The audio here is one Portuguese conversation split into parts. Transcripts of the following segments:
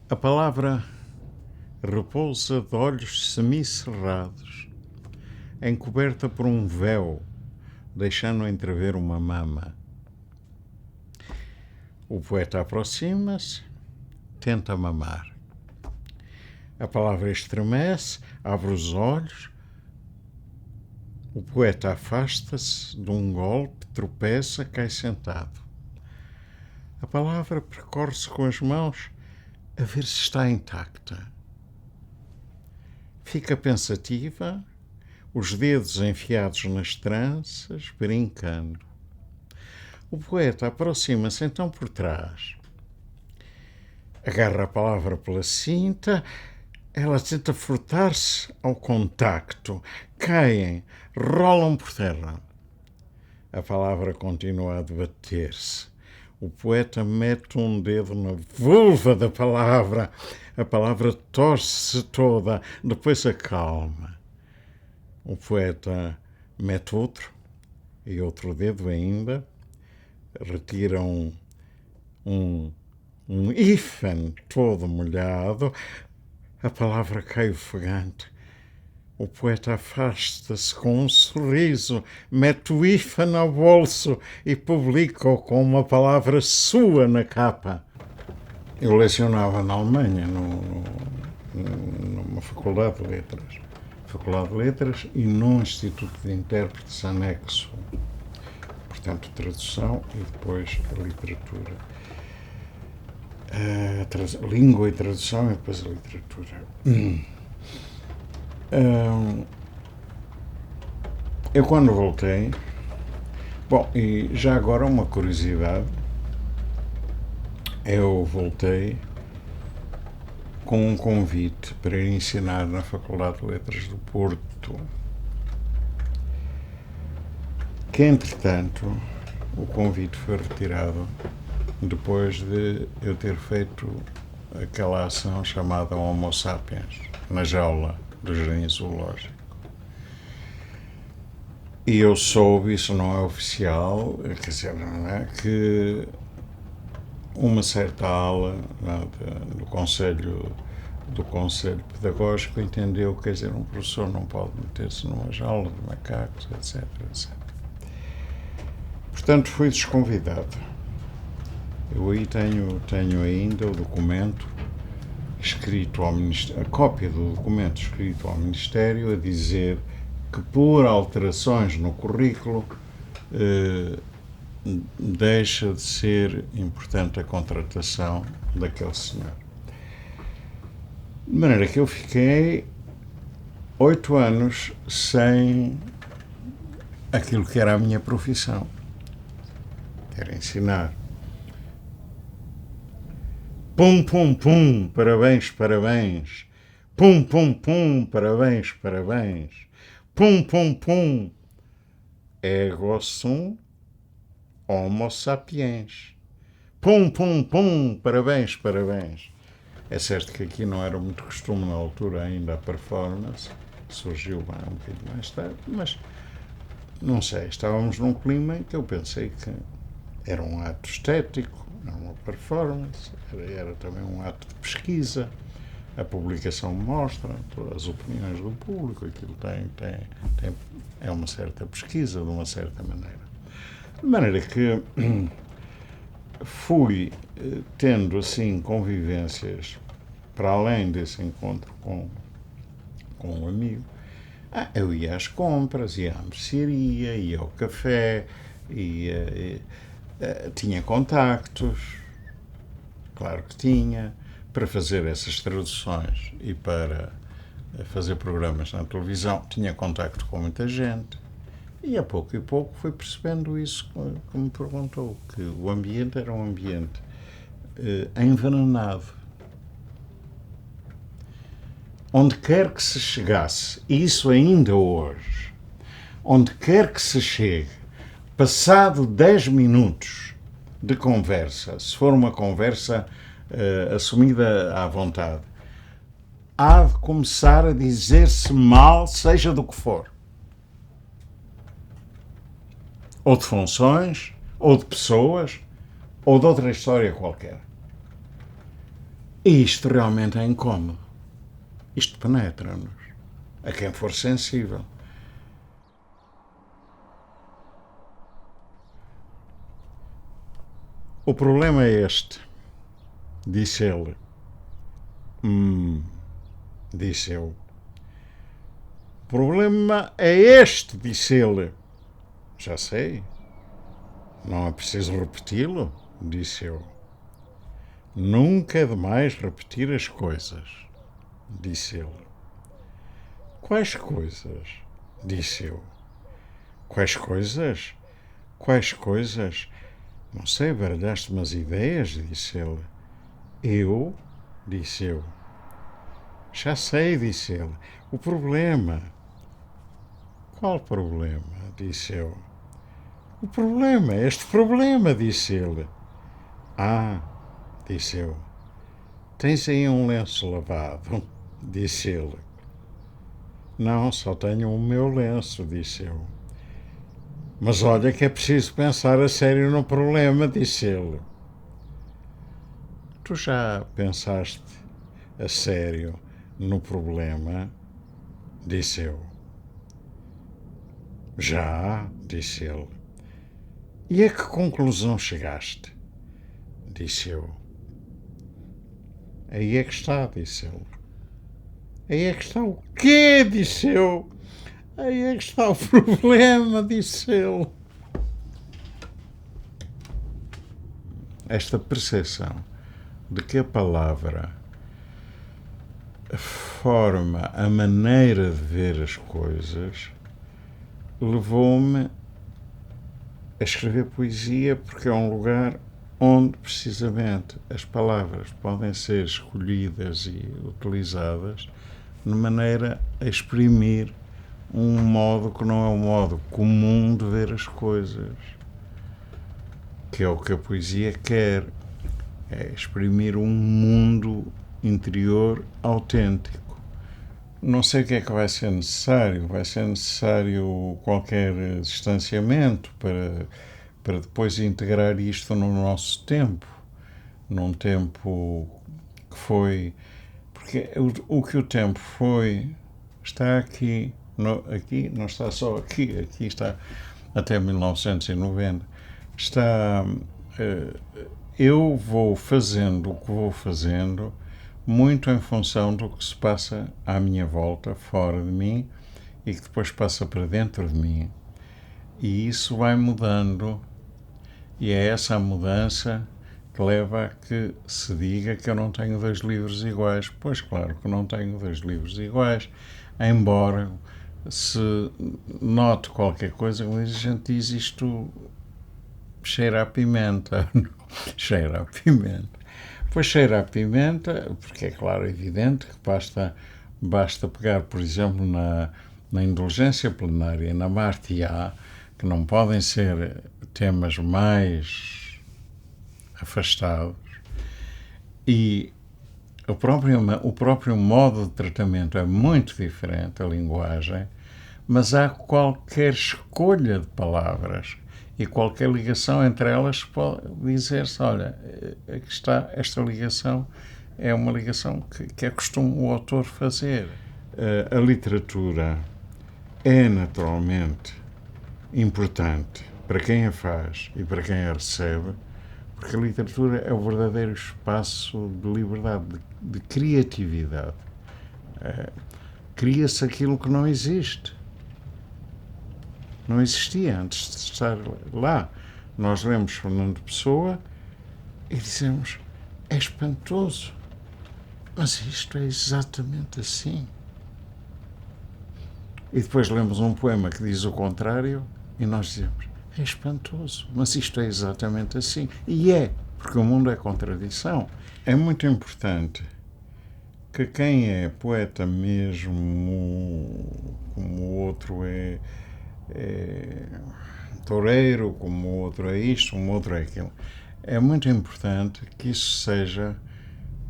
A palavra repousa de olhos semicerrados, encoberta por um véu, deixando entrever uma mama. O poeta aproxima-se, tenta mamar. A palavra estremece, abre os olhos. O poeta afasta-se de um golpe, tropeça, cai sentado. A palavra percorre-se com as mãos a ver se está intacta. Fica pensativa, os dedos enfiados nas tranças, brincando. O poeta aproxima-se então por trás. Agarra a palavra pela cinta, ela tenta furtar-se ao contacto. Caem, rolam por terra. A palavra continua a debater-se. O poeta mete um dedo na vulva da palavra. A palavra torce-se toda, depois acalma. O poeta mete outro e outro dedo ainda. Retira um hífen todo molhado. A palavra cai ofegante. O poeta afasta-se com um sorriso, mete o hífen ao bolso e publica-o com uma palavra sua na capa. Eu lecionava na Alemanha, numa faculdade de letras e num instituto de intérpretes anexo. Portanto, tradução e depois a literatura. Língua e tradução e depois a literatura. Eu quando voltei... Bom, e já agora uma curiosidade. Eu voltei com um convite para ir ensinar na Faculdade de Letras do Porto. Que, entretanto, o convite foi retirado depois de eu ter feito aquela ação chamada Homo Sapiens, na jaula do Jardim Zoológico. E eu soube, isso não é oficial, quer dizer, não é, que uma certa ala do Conselho Pedagógico entendeu, quer dizer, um professor não pode meter-se numa jaula de macacos, etc, etc. Portanto, fui desconvidado. Eu aí tenho ainda o documento escrito ao Ministério, a cópia do documento escrito ao Ministério a dizer que por alterações no currículo deixa de ser importante a contratação daquele senhor. De maneira que eu fiquei 8 anos sem aquilo que era a minha profissão, que era ensinar. Pum, pum, pum, parabéns, parabéns. Pum, pum, pum, parabéns, parabéns. Pum, pum, pum. Ego sum homo sapiens. Pum, pum, pum, parabéns, parabéns. É certo que aqui não era muito costume na altura ainda a performance, surgiu um bocadinho mais tarde, mas não sei, estávamos num clima em que eu pensei que era um ato estético, era uma performance, era também um ato de pesquisa. A publicação mostra todas as opiniões do público, aquilo é uma certa pesquisa, de uma certa maneira. De maneira que fui tendo, assim, convivências para além desse encontro com um amigo. Eu ia às compras, ia à mercearia, ia ao café, tinha contactos, claro que tinha, para fazer essas traduções e para fazer programas na televisão, tinha contacto com muita gente. E a pouco e pouco fui percebendo isso que me perguntou, que o ambiente era um ambiente envenenado. Onde quer que se chegasse, e isso ainda hoje, onde quer que se chegue, passado 10 minutos de conversa, se for uma conversa assumida à vontade, há de começar a dizer-se mal, seja do que for. Ou de funções, ou de pessoas, ou de outra história qualquer. E isto realmente é incómodo. Isto penetra-nos, a quem for sensível. O problema é este, disse ele. Disse eu. O problema é este, disse ele. Já sei. Não é preciso repeti-lo, disse eu. Nunca é demais repetir as coisas, disse ele. Quais coisas? Disse eu. Quais coisas? Quais coisas? Não sei, baralhaste umas ideias, disse ele. Eu? Disse eu. Já sei, disse ele. O problema. Qual problema? Disse eu. O problema, este problema, disse ele. Ah, disse eu. Tens aí um lenço lavado? Disse ele. Não, só tenho o meu lenço, disse eu. Mas olha que é preciso pensar a sério no problema, disse ele. Tu já pensaste a sério no problema? Disse eu. Já, disse ele. E a que conclusão chegaste? Disse eu. Aí é que está, disse ele. Aí é que está o quê? Disse eu. Aí é que está o problema, disse ele. Esta percepção de que a palavra forma a maneira de ver as coisas levou-me a escrever poesia, porque é um lugar onde precisamente as palavras podem ser escolhidas e utilizadas de maneira a exprimir um modo que não é um modo comum de ver as coisas, que é o que a poesia quer, é exprimir um mundo interior autêntico. Não sei o que é que vai ser necessário qualquer distanciamento para depois integrar isto no nosso tempo, num tempo que foi, porque o que o tempo foi está aqui, aqui não está só aqui está até 1990, está, eu vou fazendo o que vou fazendo muito em função do que se passa à minha volta, fora de mim, e que depois passa para dentro de mim. E isso vai mudando, e é essa a mudança que leva a que se diga que eu não tenho dois livros iguais. Pois claro que não tenho dois livros iguais, embora se note qualquer coisa, a gente diz isto cheira a pimenta. Cheira a pimenta. Pois cheira a pimenta, porque é claro, evidente que basta pegar, por exemplo, na indulgência plenária, na Martiá, que não podem ser temas mais afastados, e o próprio modo de tratamento é muito diferente, a linguagem, mas há qualquer escolha de palavras e qualquer ligação entre elas pode dizer-se, olha, aqui está, esta ligação é uma ligação que é costume o autor fazer. A literatura é naturalmente importante para quem a faz e para quem a recebe, porque a literatura é o verdadeiro espaço de liberdade, de criatividade. Cria-se aquilo que não existe. Não existia antes de estar lá. Nós lemos Fernando Pessoa e dizemos, é espantoso, mas isto é exatamente assim. E depois lemos um poema que diz o contrário e nós dizemos, é espantoso, mas isto é exatamente assim. E é, porque o mundo é contradição. É muito importante que quem é poeta mesmo, como o outro é toureiro, como o outro é isto, como o outro é aquilo, é muito importante que isso seja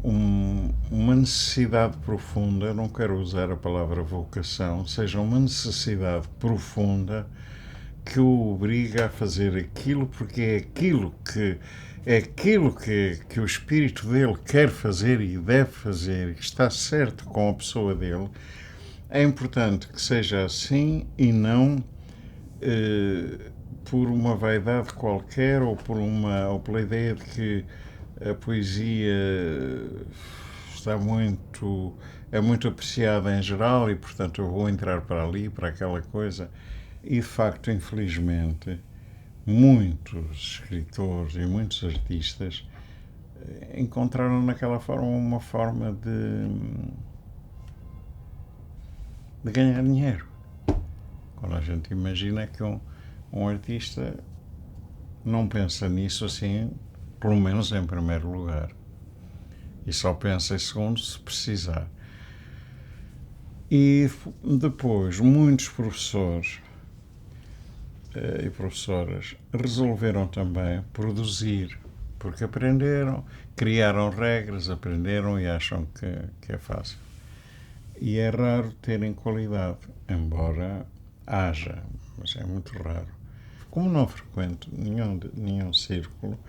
uma necessidade profunda, não quero usar a palavra vocação, seja uma necessidade profunda que o obriga a fazer aquilo, porque é aquilo que o espírito dele quer fazer e deve fazer, e está certo com a pessoa dele. É importante que seja assim e não por uma vaidade qualquer ou pela ideia de que a poesia é muito apreciada em geral e, portanto, eu vou entrar para ali, para aquela coisa. E, de facto, infelizmente, muitos escritores e muitos artistas encontraram naquela forma uma forma de ganhar dinheiro. Quando a gente imagina que um artista não pensa nisso assim, pelo menos em primeiro lugar, e só pensa em segundo se precisar. E depois muitos professores e professoras resolveram também produzir, porque aprenderam, criaram regras, aprenderam e acham que é fácil. E é raro terem qualidade, embora haja, mas é muito raro. Como não frequento nenhum círculo,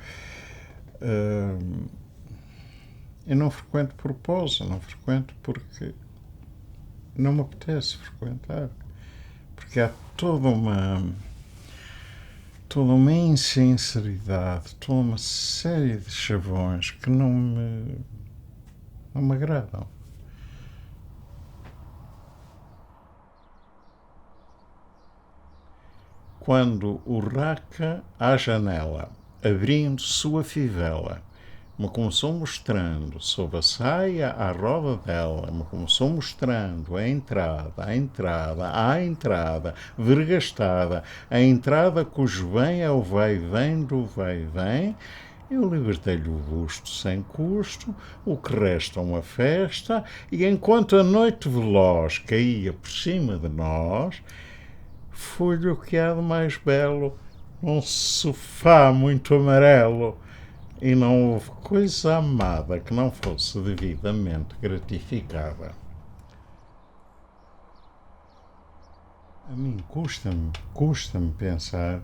eu não frequento por pose, não frequento porque não me apetece frequentar. Porque há toda uma insinceridade, toda uma série de chavões que não me agradam. Quando urraca à janela, abrindo sua fivela, me começou mostrando, sob a saia à roda dela, me começou mostrando a entrada, vergastada, a entrada cujo bem é o vai-vem do vai-vem. Eu libertei-lhe o busto sem custo, o que resta uma festa, e enquanto a noite veloz caía por cima de nós, fui-lhe o que há de mais belo, num sofá muito amarelo, e não houve coisa amada que não fosse devidamente gratificada. A mim custa-me pensar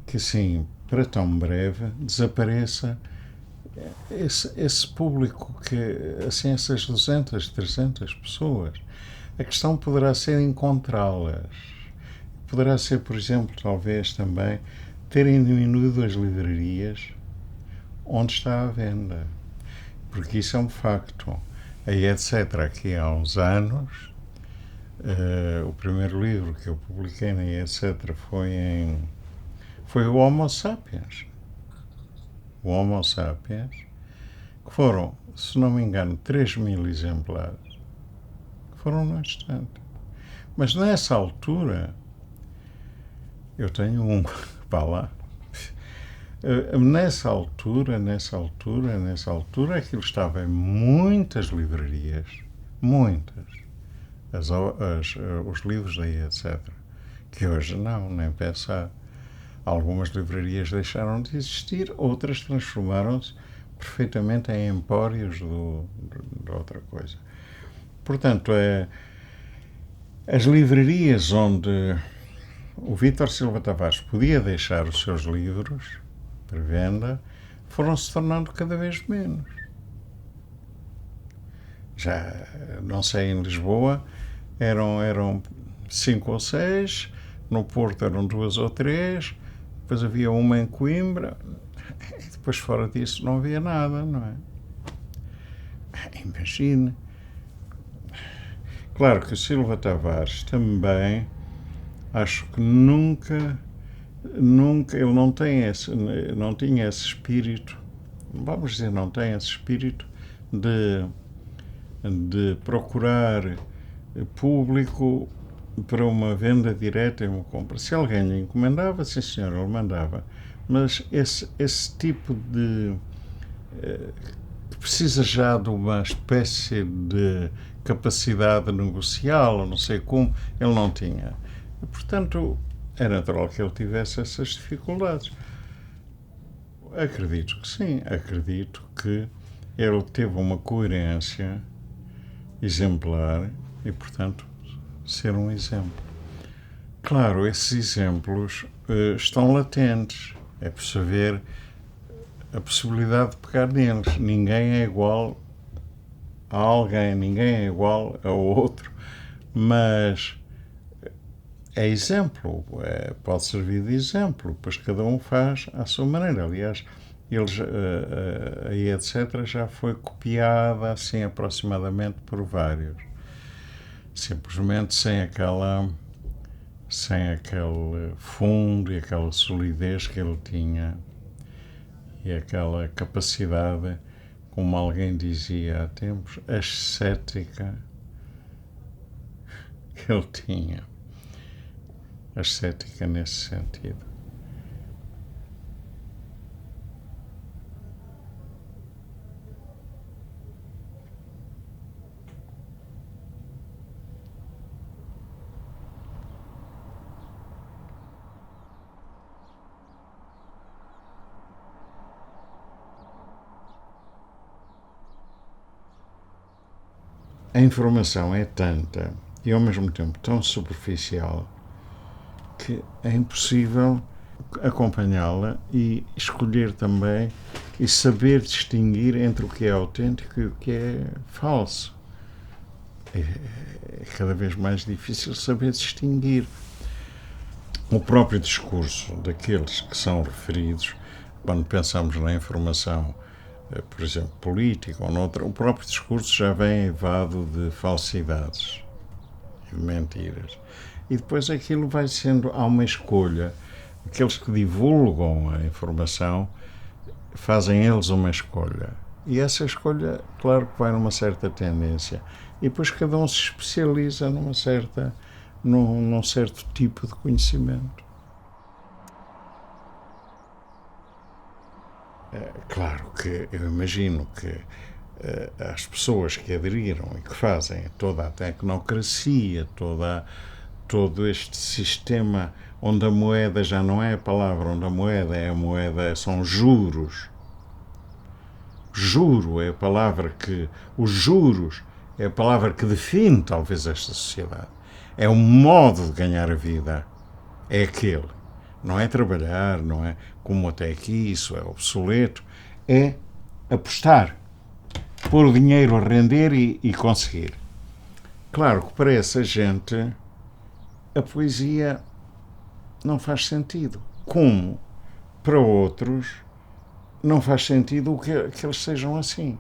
que, assim, para tão breve, desapareça esse público, que, assim, essas 200, 300 pessoas. A questão poderá ser encontrá-las. Poderá ser, por exemplo, talvez também, terem diminuído as livrarias onde está à venda. Porque isso é um facto. A etc. aqui há uns anos, o primeiro livro que eu publiquei na etc. foi o Homo Sapiens. O Homo Sapiens, que foram, se não me engano, 3.000 exemplares, que foram no instante. Mas nessa altura, eu tenho um, para lá. Nessa altura, aquilo estava em muitas livrarias, muitas, os livros daí, etc. Que hoje não, nem pensar. Algumas livrarias deixaram de existir, outras transformaram-se perfeitamente em empórios de outra coisa. Portanto, as livrarias onde o Vítor Silva Tavares podia deixar os seus livros para venda foram se tornando cada vez menos. Já, não sei, em Lisboa eram 5 ou 6, no Porto eram 2 ou 3, depois havia uma em Coimbra, e depois fora disso não havia nada, não é? Imagine. Claro que o Silva Tavares também, acho que nunca ele não tinha esse espírito, vamos dizer, não tem esse espírito de procurar público para uma venda direta e uma compra. Se alguém lhe encomendava, sim senhor, ele mandava. Mas esse tipo que precisa já de uma espécie de capacidade negocial, não sei como, ele não tinha. E, portanto, é natural que ele tivesse essas dificuldades. Acredito que sim, acredito que ele teve uma coerência exemplar e, portanto, ser um exemplo. Claro, esses exemplos estão latentes. É preciso ver a possibilidade de pegar neles. Ninguém é igual a alguém, ninguém é igual a outro, mas é exemplo, pode servir de exemplo, pois cada um faz à sua maneira. Aliás, eles, a etc. já foi copiada assim aproximadamente por vários, simplesmente sem aquele fundo e aquela solidez que ele tinha e aquela capacidade, como alguém dizia há tempos, ascética que ele tinha. Ascética nesse sentido. A informação é tanta e ao mesmo tempo tão superficial que é impossível acompanhá-la e escolher também e saber distinguir entre o que é autêntico e o que é falso. É cada vez mais difícil saber distinguir. O próprio discurso daqueles que são referidos, quando pensamos na informação, por exemplo, política ou noutra, o próprio discurso já vem eivado de falsidades e de mentiras. E depois aquilo vai sendo, há uma escolha. Aqueles que divulgam a informação fazem eles uma escolha. E essa escolha, claro que vai numa certa tendência. E depois cada um se especializa num certo tipo de conhecimento. Claro que eu imagino que as pessoas que aderiram e que fazem toda a tecnocracia, todo este sistema onde a moeda já não é a palavra, onde a moeda são juros. Juro é a palavra que. Os juros é a palavra que define talvez esta sociedade. É um modo de ganhar a vida. É aquele. Não é trabalhar, não é como até aqui, isso é obsoleto. É apostar. Pôr o dinheiro a render e conseguir. Claro que para essa gente a poesia não faz sentido. Como para outros não faz sentido que eles sejam assim.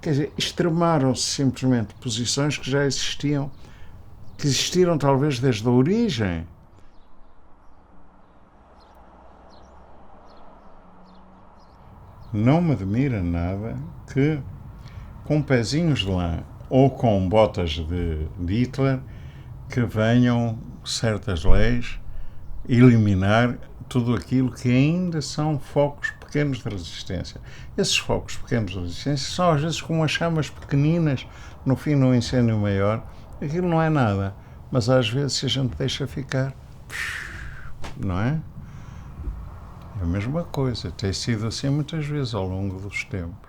Quer dizer, extremaram-se simplesmente posições que já existiam, que existiram talvez desde a origem. Não me admira nada que, com pezinhos de lã ou com botas de Hitler, que venham certas leis eliminar tudo aquilo que ainda são focos pequenos de resistência. Esses focos pequenos de resistência são às vezes como as chamas pequeninas no fim de um incêndio maior. Aquilo não é nada, mas às vezes se a gente deixa ficar, não é? É a mesma coisa, tem sido assim muitas vezes ao longo dos tempos.